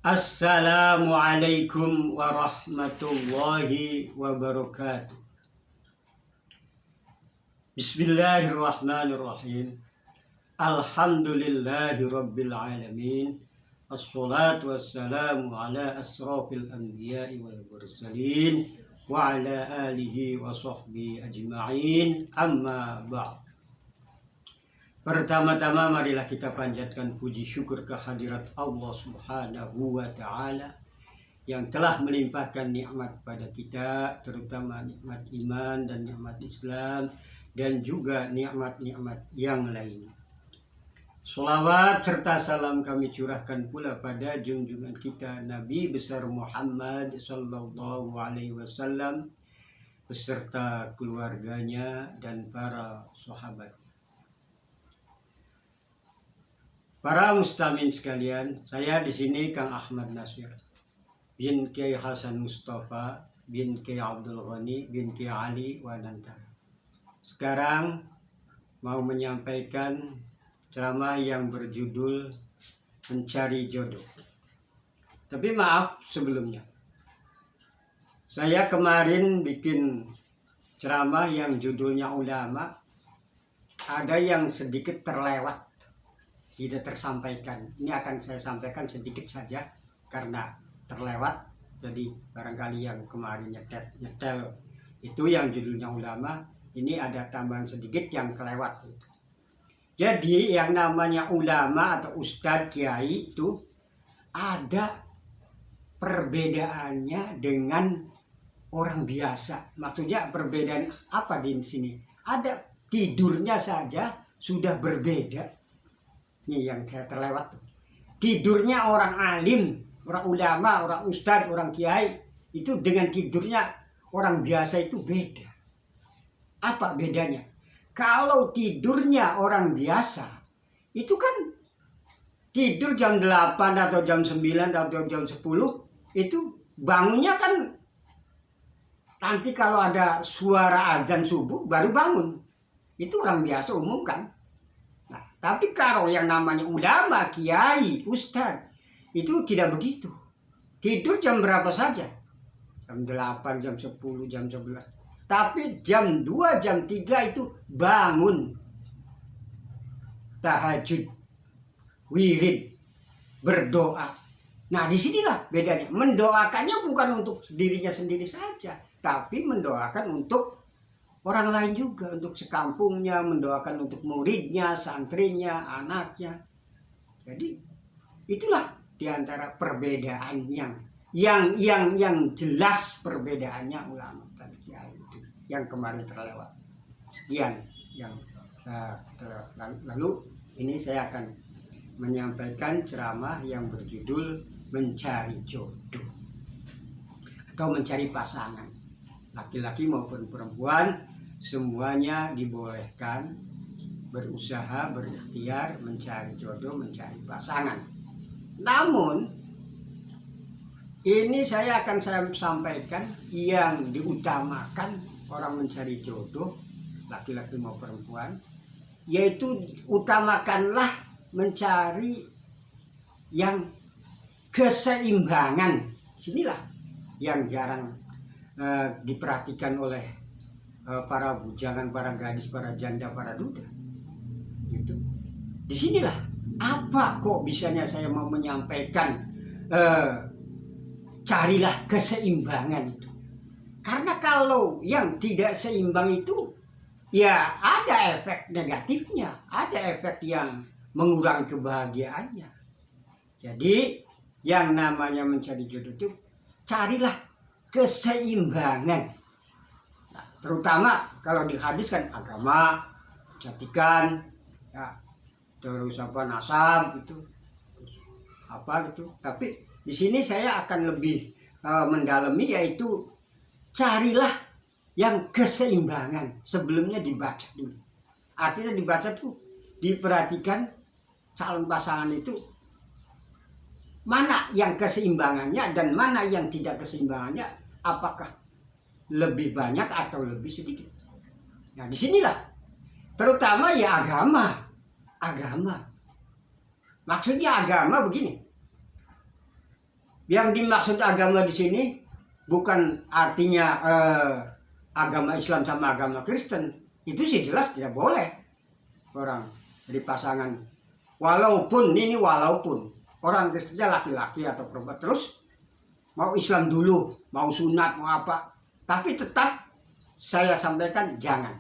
Assalamualaikum warahmatullahi wabarakatuh. Bismillahirrahmanirrahim. Alhamdulillahi rabbil alamin. Assalatu wassalamu ala asrafil anbiya'i wal mursalin wa ala alihi wa sahbihi ajma'in. Amma ba'd. Pertama-tama marilah kita panjatkan puji syukur kehadirat Allah Subhanahu wa Ta'ala yang telah melimpahkan nikmat pada kita, terutama nikmat iman dan nikmat Islam dan juga nikmat-nikmat yang lainnya. Sholawat serta salam kami curahkan pula pada junjungan kita Nabi besar Muhammad sallallahu alaihi wasallam beserta keluarganya dan para sahabat. Para mustamin sekalian, saya di sini Kang Ahmad Nasir bin Kiai Hasan Mustafa bin Kiai Abdul Ghani bin Kiai Ali Wanantara. Sekarang mau menyampaikan ceramah yang berjudul Mencari Jodoh. Tapi maaf sebelumnya, saya kemarin bikin ceramah yang judulnya ulama, ada yang sedikit terlewat, tidak tersampaikan. Ini akan saya sampaikan sedikit saja karena terlewat. Jadi barangkali yang kemarin nyetel itu yang judulnya ulama, ini ada tambahan sedikit yang kelewat. Jadi yang namanya ulama atau ustadz kiai itu ada perbedaannya dengan orang biasa. Maksudnya perbedaan apa di sini? Ada tidurnya saja sudah berbeda. Ini yang saya terlewat. Tidurnya orang alim, orang ulama, orang ustadz, orang kiai itu dengan tidurnya orang biasa itu beda. Apa bedanya? Kalau tidurnya orang biasa itu kan tidur jam 8 atau jam 9 atau jam 10 itu bangunnya kan nanti kalau ada suara azan subuh baru bangun. Itu orang biasa umum kan. Tapi kalau yang namanya ulama, kiai, ustadz, itu tidak begitu. Tidur jam berapa saja. Jam 8, jam 10, jam 11. Tapi jam 2, jam 3 itu bangun. Tahajud, wirid, berdoa. Nah disinilah bedanya. Mendoakannya bukan untuk dirinya sendiri saja. Tapi mendoakan untuk orang lain juga, untuk sekampungnya, mendoakan untuk muridnya, santrinya, anaknya. Jadi itulah diantara perbedaan yang jelas perbedaannya ulama dan kiai itu yang kemarin terlewat. Sekian yang lalu ini saya akan menyampaikan ceramah yang berjudul Mencari Jodoh atau mencari pasangan. Laki-laki maupun perempuan semuanya dibolehkan berusaha, berikhtiar, mencari jodoh, mencari pasangan. Namun ini saya akan sampaikan yang diutamakan orang mencari jodoh, laki-laki maupun perempuan, yaitu utamakanlah mencari yang keseimbangan. Sinilah yang jarang diperhatikan oleh para bujangan, para gadis, para janda, para duda. Gitu. Disinilah apa kok bisanya saya mau menyampaikan carilah keseimbangan itu. Karena kalau yang tidak seimbang itu ya ada efek negatifnya, ada efek yang mengurangi kebahagiaannya. Jadi yang namanya mencari jodoh itu carilah keseimbangan. Terutama kalau di hadis kan agama, kecantikan, ya, terus apa nasab gitu, terus apa gitu. Tapi di sini saya akan lebih mendalami, yaitu carilah yang keseimbangan. Sebelumnya dibaca dulu. Artinya dibaca tuh diperhatikan calon pasangan itu mana yang keseimbangannya dan mana yang tidak keseimbangannya. Apakah lebih banyak atau lebih sedikit. Nah disinilah terutama ya agama. Maksudnya agama begini. Yang dimaksud agama di sini bukan artinya agama Islam sama agama Kristen. Itu sih jelas tidak boleh orang dari pasangan. Walaupun orang Kristennya laki-laki atau perempuan, terus mau Islam dulu, mau sunat, mau apa, tapi tetap saya sampaikan jangan.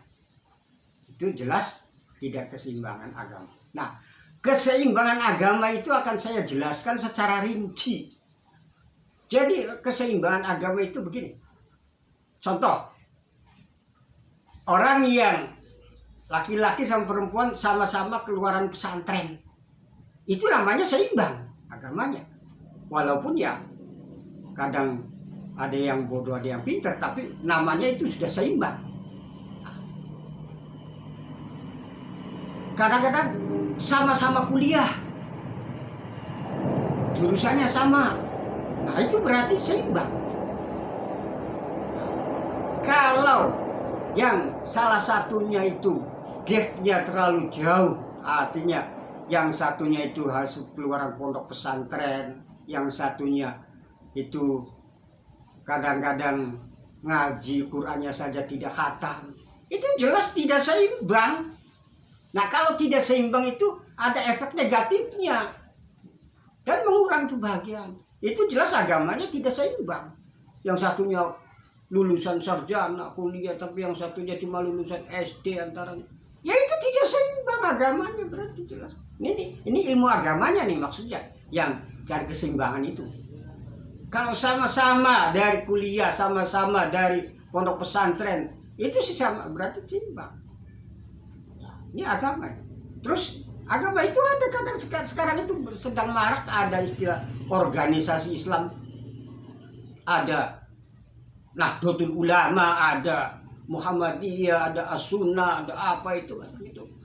Itu jelas tidak keseimbangan agama. Nah, keseimbangan agama itu akan saya jelaskan secara rinci. Jadi keseimbangan agama itu begini. Contoh, orang yang laki-laki sama perempuan sama-sama keluaran pesantren, itu namanya seimbang agamanya. Walaupun ya kadang ada yang bodoh, ada yang pintar, tapi namanya itu sudah seimbang. Kadang-kadang sama-sama kuliah, jurusannya sama, nah itu berarti seimbang. Kalau yang salah satunya itu gapnya terlalu jauh, artinya yang satunya itu harus keluaran pondok pesantren, yang satunya itu kadang-kadang ngaji Qur'annya saja tidak khatam, itu jelas tidak seimbang. Nah, kalau tidak seimbang itu ada efek negatifnya dan mengurangi kebahagiaan. Itu jelas agamanya tidak seimbang. Yang satunya lulusan sarjana kuliah, tapi yang satunya cuma lulusan SD antaranya. Ya itu tidak seimbang agamanya, berarti jelas. Ini ilmu agamanya nih maksudnya, yang cari keseimbangan itu. Kalau sama-sama dari kuliah, sama-sama dari pondok pesantren, itu sih sama, berarti seimbang. Ini agama. Terus agama itu ada kadang sekarang itu sedang marak, ada istilah organisasi Islam, ada Nahdlatul Ulama, ada Muhammadiyah, ada As-Sunnah, ada apa itu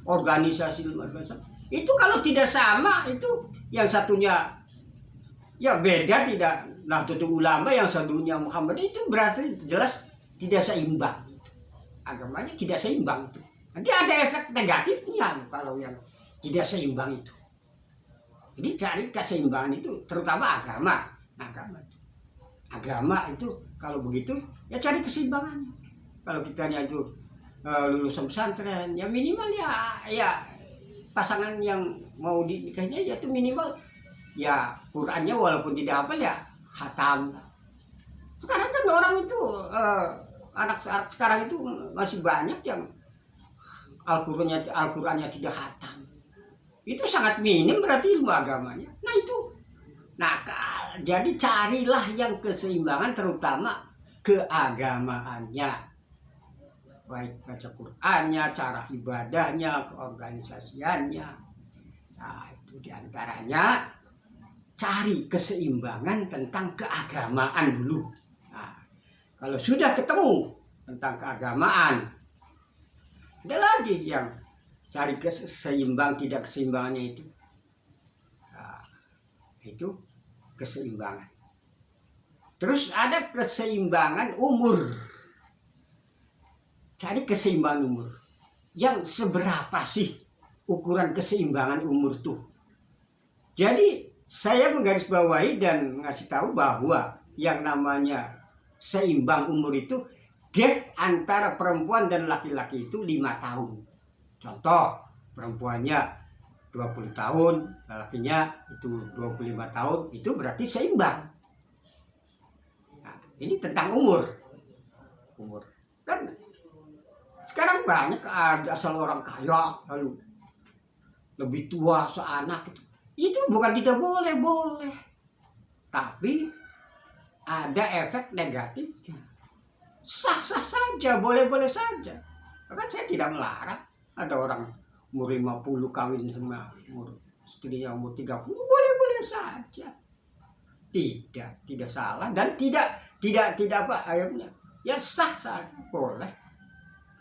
organisasi itu kalau tidak sama, itu yang satunya ya beda, tidak Nahdlatul Ulama, yang satunya Muhammadiyah, itu berarti jelas tidak seimbang. Agamanya tidak seimbang itu. Nanti ada efek negatifnya kalau yang tidak seimbang itu. Jadi cari keseimbangan itu, terutama agama. Agama itu kalau begitu ya cari keseimbangannya. Kalau kitanya itu lulusan pesantren, ya minimal ya pasangan yang mau dinikahnya ya itu minimal ya Qur'annya walaupun tidak hafal ya khatam. Sekarang kan orang itu anak sekarang itu masih banyak yang Al-Qur'annya tidak khatam. Itu sangat minim berarti ilmu agamanya. Nah itu. Nah, jadi carilah yang keseimbangan, terutama keagamaannya. Baik baca Qur'annya, cara ibadahnya, keorganisasiannya. Nah, itu diantaranya cari keseimbangan tentang keagamaan dulu. Nah, kalau sudah ketemu tentang keagamaan, ada lagi yang cari keseimbang tidak keseimbangannya itu. Nah, itu keseimbangan. Terus ada keseimbangan umur. Cari keseimbangan umur. Yang seberapa sih ukuran keseimbangan umur tuh? Jadi saya menggarisbawahi dan ngasih tahu bahwa yang namanya seimbang umur itu gap antara perempuan dan laki-laki itu 5 tahun. Contoh, perempuannya 20 tahun, laki-lakinya itu 25 tahun, itu berarti seimbang. Nah, ini tentang umur. Kan sekarang banyak ada asal orang kaya lalu lebih tua seanak gitu. Itu bukan tidak boleh, tapi ada efek negatifnya. Sah-sah saja, boleh-boleh saja. Bahkan saya tidak melarang. Ada orang umur 50 kawin sama istrinya umur 30, boleh-boleh saja. Tidak salah dan tidak apa ayatnya. Ya sah saja, boleh.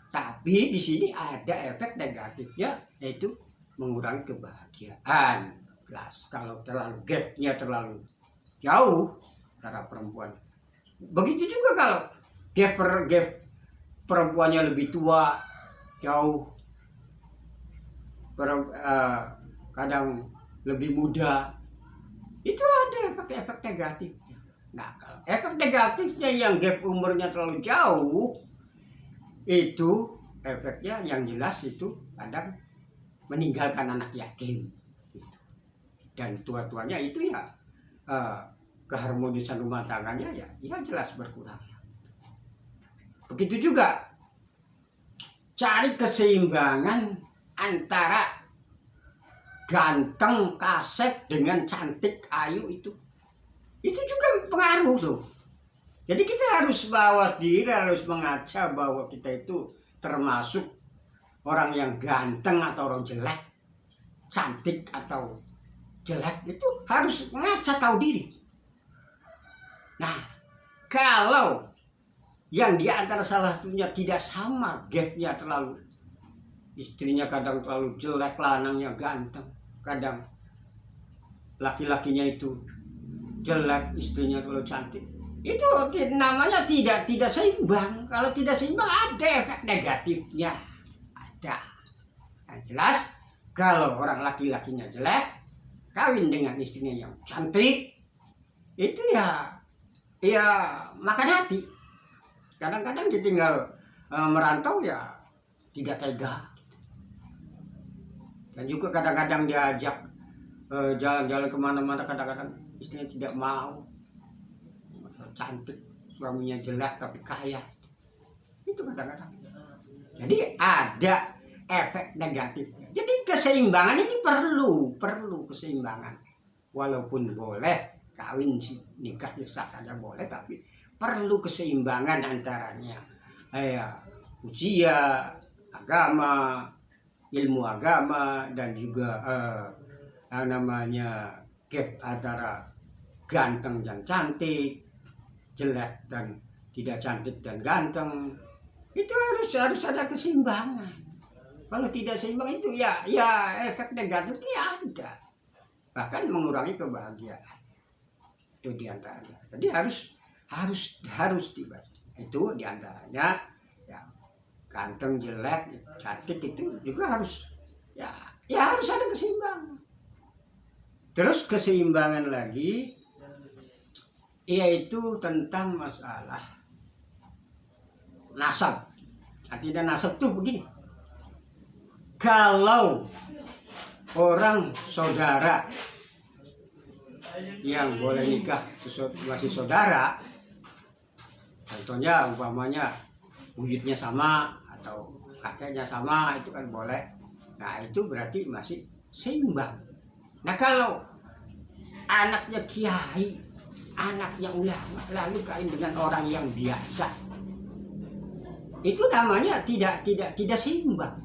Tapi di sini ada efek negatifnya, yaitu mengurangi kebahagiaan. Jelas, kalau terlalu gapnya terlalu jauh antara perempuan. Begitu juga kalau gap perempuannya lebih tua, jauh, kadang lebih muda, itu ada efek-efek negatifnya. Nah, kalau efek negatifnya yang gap umurnya terlalu jauh, itu efeknya yang jelas itu kadang meninggalkan anak yatim. Dan tua-tuanya itu ya keharmonisan rumah tangganya ya jelas berkurang. Begitu juga cari keseimbangan antara ganteng, kasep dengan cantik, ayu itu juga pengaruh loh. Jadi kita harus bawa diri, harus mengaca bahwa kita itu termasuk orang yang ganteng atau orang jelek, cantik atau jelek, itu harus mengaca tahu diri. Nah, kalau yang di antara salah satunya tidak sama, gapnya terlalu, istrinya kadang terlalu jelek, lanangnya ganteng, kadang laki-lakinya itu jelek, istrinya terlalu cantik, itu namanya tidak seimbang. Kalau tidak seimbang ada efek negatifnya, ada. Yang jelas kalau orang laki-lakinya jelek kawin dengan istrinya yang cantik, itu ya makan hati. Kadang-kadang ditinggal merantau ya tidak tega. Dan juga kadang-kadang diajak jalan-jalan kemana-mana, kadang-kadang istrinya tidak mau. Cantik, suaminya jelek tapi kaya, itu kadang-kadang. Jadi ada efek negatifnya. Jadi keseimbangan ini perlu keseimbangan. Walaupun boleh kawin nikah sah saja boleh, tapi perlu keseimbangan antaranya usia, agama, ilmu agama, dan juga namanya gap antara ganteng dan cantik, jelek dan tidak cantik dan ganteng. Itu harus ada keseimbangan. Kalau tidak seimbang itu ya efek negatifnya ada, bahkan mengurangi kebahagiaan. Itu diantaranya. Jadi harus dibaca. Itu diantaranya ya, ganteng, jelek, cantik itu juga harus ya harus ada keseimbangan. Terus keseimbangan lagi yaitu tentang masalah nasab. Artinya nasab itu begini. Kalau orang saudara yang boleh nikah masih saudara, contohnya umpamanya wujudnya sama atau kakeknya sama, itu kan boleh. Nah, itu berarti masih seimbang. Nah, kalau anaknya kiai, anaknya ulama, lalu kawin dengan orang yang biasa, itu namanya tidak seimbang.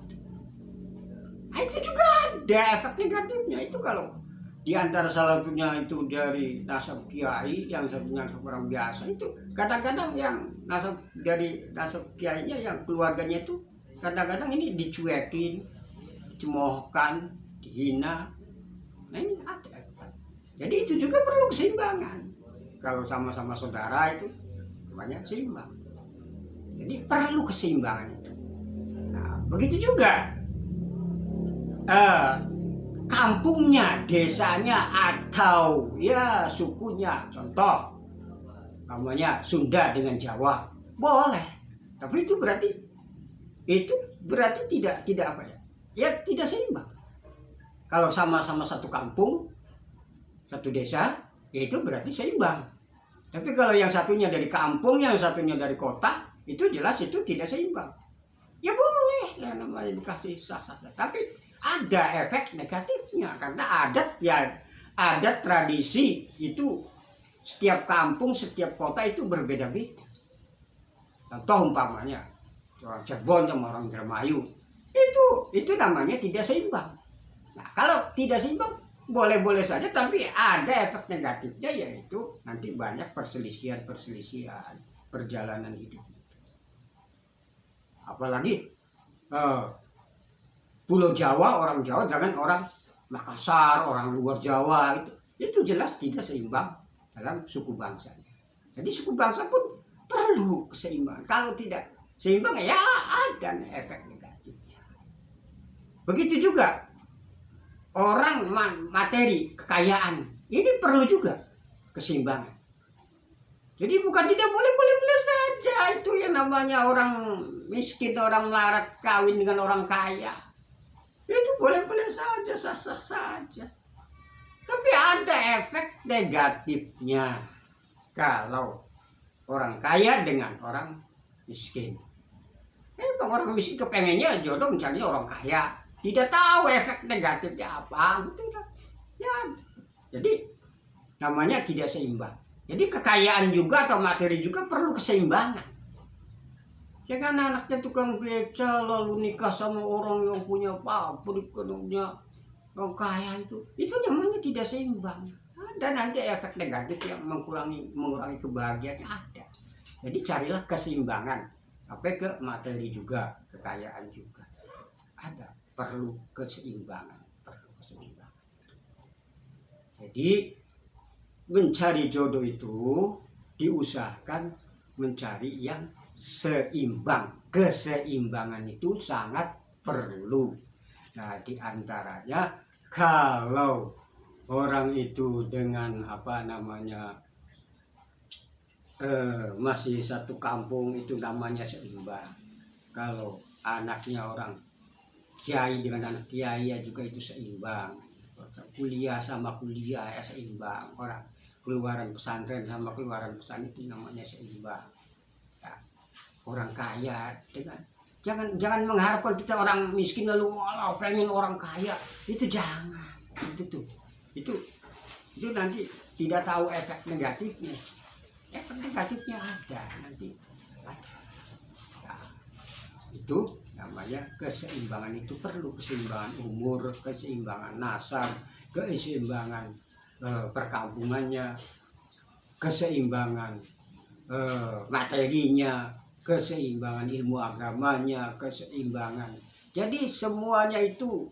Nah, itu juga ada efek negatifnya. Itu kalau di antara salah satunya itu dari nasab kiai, yang satunya orang biasa, itu kadang-kadang yang dari nasab kiainya, yang keluarganya itu kadang-kadang ini dicuekin, dicemoohkan, dihina. Nah, ini ada. Jadi itu juga perlu keseimbangan. Kalau sama-sama saudara itu namanya seimbang. Jadi perlu keseimbangan itu. Nah, begitu juga kampungnya, desanya, atau ya sukunya. Contoh, namanya Sunda dengan Jawa, boleh. Tapi itu berarti tidak apa ya? Ya tidak seimbang. Kalau sama-sama satu kampung, satu desa, ya itu berarti seimbang. Tapi kalau yang satunya dari kampung, yang satunya dari kota, itu jelas itu tidak seimbang. Ya boleh, ya namanya dikasih sah-sah. Tapi ada efek negatifnya, karena adat tradisi itu setiap kampung, setiap kota itu berbeda-beda. Contoh umpamanya orang Cirebon sama orang Indramayu, itu namanya tidak seimbang. Nah, kalau tidak seimbang boleh-boleh saja, tapi ada efek negatifnya, yaitu nanti banyak perselisihan perjalanan hidup. Apalagi Pulau Jawa, orang Jawa dengan orang Makassar, orang luar Jawa, itu jelas tidak seimbang dalam suku bangsa. Jadi suku bangsa pun perlu keseimbangan. Kalau tidak seimbang ya ada efek negatifnya. Begitu juga orang materi, kekayaan, ini perlu juga keseimbangan. Jadi bukan tidak boleh, boleh saja itu yang namanya orang miskin, orang melarat kawin dengan orang kaya. Itu boleh-boleh saja, sah-sah saja. Tapi ada efek negatifnya kalau orang kaya dengan orang miskin. Orang miskin kepengennya jodoh misalnya orang kaya, tidak tahu efek negatifnya apa, gitu ya. Jadi namanya tidak seimbang. Jadi kekayaan juga atau materi juga perlu keseimbangan. Jangan anaknya tukang beca lalu nikah sama orang yang punya pabrik, punya orang kaya, itu namanya tidak seimbang. Ada nanti efek negatif yang mengurangi kebahagiaannya ada. Jadi carilah keseimbangan, sampai ke materi juga, kekayaan juga ada, perlu keseimbangan. Jadi mencari jodoh itu diusahakan mencari yang seimbang. Keseimbangan itu sangat perlu. Nah, diantaranya kalau orang itu dengan masih satu kampung itu namanya seimbang. Kalau anaknya orang kiai dengan anak kiai juga itu seimbang. Kuliah sama kuliah ya seimbang. Orang keluaran pesantren sama keluaran pesantren itu namanya seimbang. Ya, orang kaya dengan jangan mengharapkan kita orang miskin lalu walau pengen orang kaya, itu jangan. Itu nanti tidak tahu efek negatifnya. Efek negatifnya ada nanti. Ya, itu namanya keseimbangan. Itu perlu keseimbangan umur, keseimbangan nasab, keseimbangan perkampungannya, keseimbangan materinya, keseimbangan ilmu agamanya, keseimbangan. Jadi semuanya itu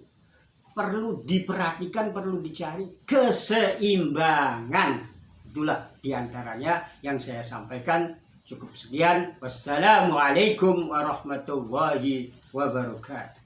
perlu diperhatikan, perlu dicari keseimbangan. Itulah diantaranya yang saya sampaikan. Cukup sekian. Wassalamualaikum warahmatullahi wabarakatuh.